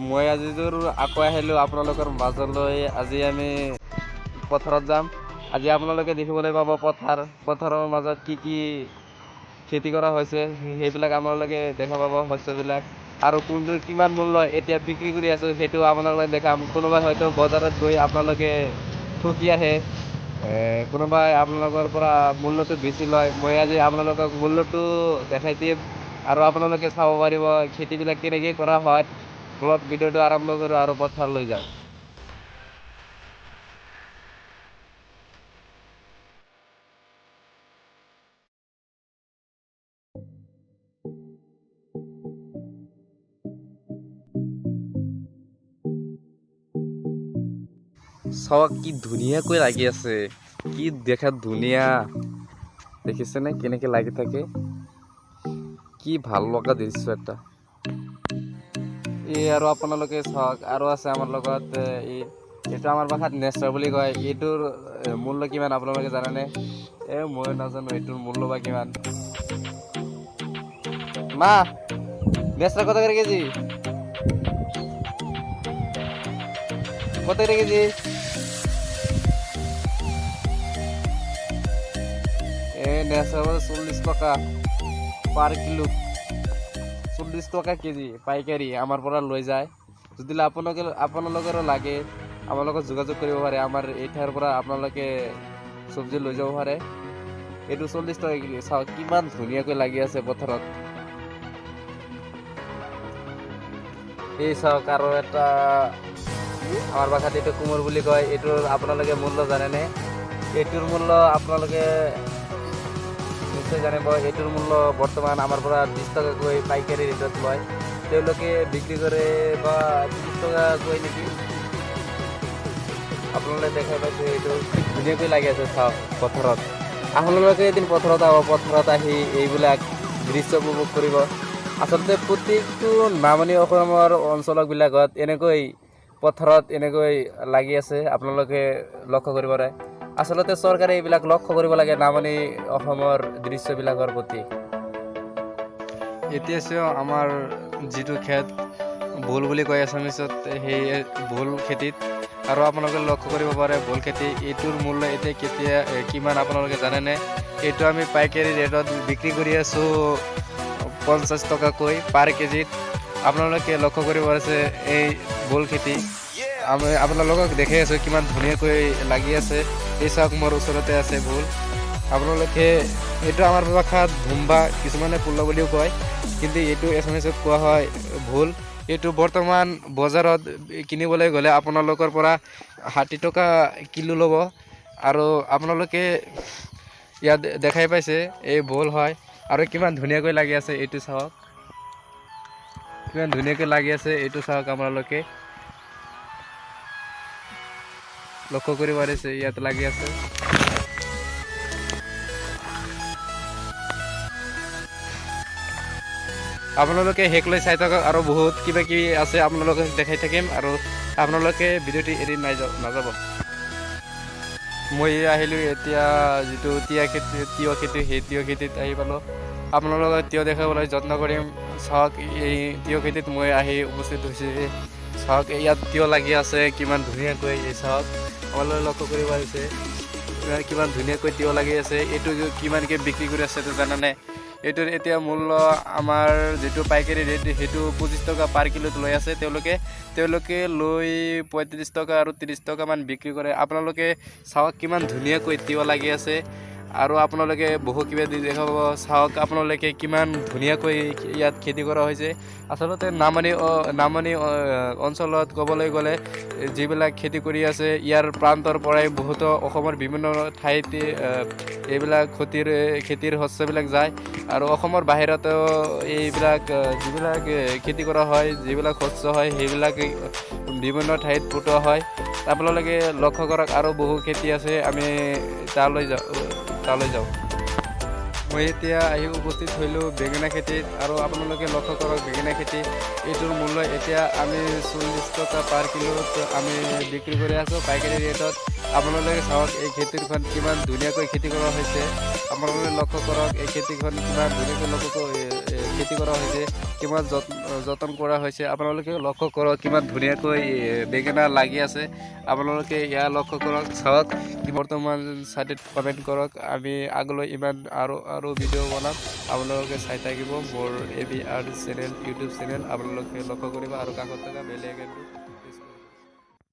মই আজিৰ আকৌ আহিলোঁ আপোনালোকৰ মাজলৈ। আজি আমি পথাৰত যাম। আজি আপোনালোকে দেখিবলৈ পাব পথাৰৰ মাজত কি খেতি কৰা হৈছে সেইবিলাক আপোনালোকে দেখা পাব শস্যবিলাক। আৰু কোনটোৰ কিমান মূল্য এতিয়া বিক্ৰী কৰি আছোঁ সেইটো আপোনালোকে দেখাম। কোনোবাই হয়তো বজাৰত গৈ আপোনালোকে ঠগি আহে, কোনোবাই আপোনালোকৰ পৰা মূল্যটো বেছি লয়। মই আজি আপোনালোকক মূল্যটো দেখাই দিম আৰু আপোনালোকে চাব পাৰিব খেতিবিলাক কেনেকৈ কৰা হয়। বলক ভিডিঅ'টো আৰম্ভ কৰোঁ আৰু পথাৰলৈ যাওঁ। চাওক কি ধুনীয়াকৈ লাগি আছে, কি দেখাত ধুনীয়া দেখিছেনে কেনেকৈ লাগি থাকে, কি ভাল লগা দৃশ্য এটা। এই আৰু আপোনালোকে চাওক আৰু আছে আমাৰ লগত এইটো আমাৰ ভাষাত নেচা বুলি কয়। এইটোৰ মূল্য কিমান আপোনালোকে জানেনে? মই নাজানো এইটোৰ মূল্য বা কিমান। মা, নেচা কত করে কেজি? কত করে কেজি? নেচা 40 টাকা পার কিলো, 40 টাকা কেজি পাইকারি আমার পৰা লৈ যায়। যদি আপোনালোকেও লাগে আমাৰ লগত যোগাযোগ কৰিব পাৰে। আমাৰ এই ঠাইৰ পৰা আপোনালোকে চব্জি লৈ যাব পাৰে। এইটো 40 টাকা কিলো। চাওক কিমান ধুনীয়াকৈ লাগি আছে পথাৰত। এই চাওক আৰু এটা আমাৰ ভাষাত এইটো কোমল বুলি কয়। এইটোৰ আপোনালোকে মূল্য জানেনে? এইটোৰ মূল্য আপোনালোকে নিশ্চয় জানিব। এইটোৰ মূল্য বৰ্তমান আমাৰ পৰা 20 টকাকৈ পাইকাৰী ৰেটত লয়। তেওঁলোকে বিক্ৰী কৰে বা 30 টকাকৈ নেকি। আপোনালোকে দেখাই পাইছে এইটো কি ধুনীয়াকৈ লাগি আছে। চাওক পথাৰত আপোনালোকে এদিন পথাৰত আহি এইবিলাক দৃশ্য উপভোগ কৰিব। আচলতে প্ৰত্যেকটো নামনি অসমৰ অঞ্চলবিলাকত এনেকৈ পথাৰত এনেকৈ লাগি আছে, আপোনালোকে লক্ষ্য কৰিব পাৰে। আচলতে চৰকাৰে এইবিলাক লক্ষ্য কৰিব লাগে নামনি অসমৰ দৃশ্যবিলাকৰ প্ৰতি। এতিয়া আমাৰ যিটো খেত ভোল বুলি কয় আছামিছত, সেই ভোল খেতিত আৰু আপোনালোকে লক্ষ্য কৰিব পাৰে ভোল খেতি। এইটোৰ মূল্য এতিয়া কিমান আপোনালোকে জানেনে? এইটো আমি পাইকাৰী ৰেটত বিক্ৰী কৰি আছোঁ 50 টকাকৈ পাৰ কেজিত। আপোনালোকে লক্ষ্য কৰিব পাৰিছে এই ভোল খেতি। আমি আপোনালোকক দেখাই আছোঁ কিমান ধুনীয়াকৈ লাগি আছে। এই চাওক মোৰ ওচৰতে আছে ভোল। আপোনালোকে এইটো আমাৰ ভাষাত ভুম্বা, কিছুমানে পুল্লা বুলিও কয়, কিন্তু এইটো এছামিছত কোৱা হয় ভোল। এইটো বৰ্তমান বজাৰত কিনিবলৈ গ'লে আপোনালোকৰ পৰা 60 টকা কিলো ল'ব। আৰু আপোনালোকে ইয়াত দেখাই পাইছে এই ভোল হয়। আৰু কিমান ধুনীয়াকৈ লাগি আছে এইটো চাওক, কিমান ধুনীয়াকৈ লাগি আছে এইটো চাওক। আপোনালোকে লক্ষ্য কৰিব পাৰিছে ইয়াত লাগি আছে। আপোনালোকে শেষলৈ চাই থাকক আৰু বহুত কিবা কিবি আছে আপোনালোকে দেখাই থাকিম। আৰু আপোনালোকে ভিডিঅ'টি এৰি নাযাব। মই আহিলোঁ এতিয়া যিটো তিয়হ খেতি সেই তিয়হ খেতিত আহি পালোঁ। আপোনালোকে তিয়হ দেখাবলৈ যত্ন কৰিম। চাওক এই তিয়হ খেতিত মই আহি উপস্থিত হৈছোঁ। চাওক ইয়াত তিয়হ লাগি আছে কিমান ধুনীয়াকৈ। এই চাওক আপোনালোকে লক্ষ্য কৰিব পাৰিছে কিমান ধুনীয়াকৈ তিয়হ লাগি আছে। এইটো কিমানকৈ বিক্ৰী কৰি আছে এইটো জানানে? এইটোৰ এতিয়া মূল্য আমাৰ যিটো পাইকাৰী ৰেট সেইটো 25 টকা পাৰ কিলোত লৈ আছে। তেওঁলোকে লৈ 35 টকা আৰু 30 টকামান বিক্ৰী কৰে। আপোনালোকে চাওক কিমান ধুনীয়াকৈ তিয়হ লাগি আছে। আৰু আপোনালোকে বহু কিবা দি দেখাব। চাওক আপোনালোকে কিমান ধুনীয়াকৈ ইয়াত খেতি কৰা হৈছে। আচলতে নামনি অঞ্চলত ক'বলৈ গ'লে যিবিলাক খেতি কৰি আছে, ইয়াৰ প্ৰান্তৰ পৰাই বহুতো অসমৰ বিভিন্ন ঠাইত এইবিলাক খেতিৰ শস্যবিলাক যায়। আৰু অসমৰ বাহিৰতো এইবিলাক যিবিলাক খেতি কৰা হয়, যিবিলাক শস্য হয়, সেইবিলাক বিভিন্ন ঠাইত পঠোৱা হয়। আপোনালোকে লক্ষ্য কৰক আৰু বহু খেতি আছে, আমি তালৈ যাওঁ। মই এতিয়া আহি উপস্থিত হৈলোঁ বেঙেনা খেতিত। আৰু আপোনালোকে লক্ষ্য কৰক বেঙেনা খেতি। এইটোৰ মূল্য এতিয়া আমি 40 টকা পাৰ কিলোত আমি বিক্ৰী কৰি আছোঁ পাইকাৰী ৰেটত। আপোনালোকে চাওক এই খেতিখন কিমান ধুনীয়াকৈ খেতি কৰা হৈছে। আপোনালোকে লক্ষ্য কৰক এই খেতিখন কিমান ধুনীয়াকৈ খেতি কৰা হৈছে, কিমান যতন কৰা হৈছে। আপোনালোকে লক্ষ্য কৰক কিমান ধুনীয়াকৈ বেঙেনা লাগি আছে। আপোনালোকে ইয়াৰ লক্ষ্য কৰক, চাওক। বৰ্তমান চাইডত কমেণ্ট কৰক, আমি আগলৈ ইমান আৰু ভিডিঅ' বনাম, আপোনালোকে চাই থাকিব মোৰ ABR চেনেল, ইউটিউব চেনেল। আপোনালোকে লক্ষ্য কৰিব আৰু কাষত থকা বেল আইকনটো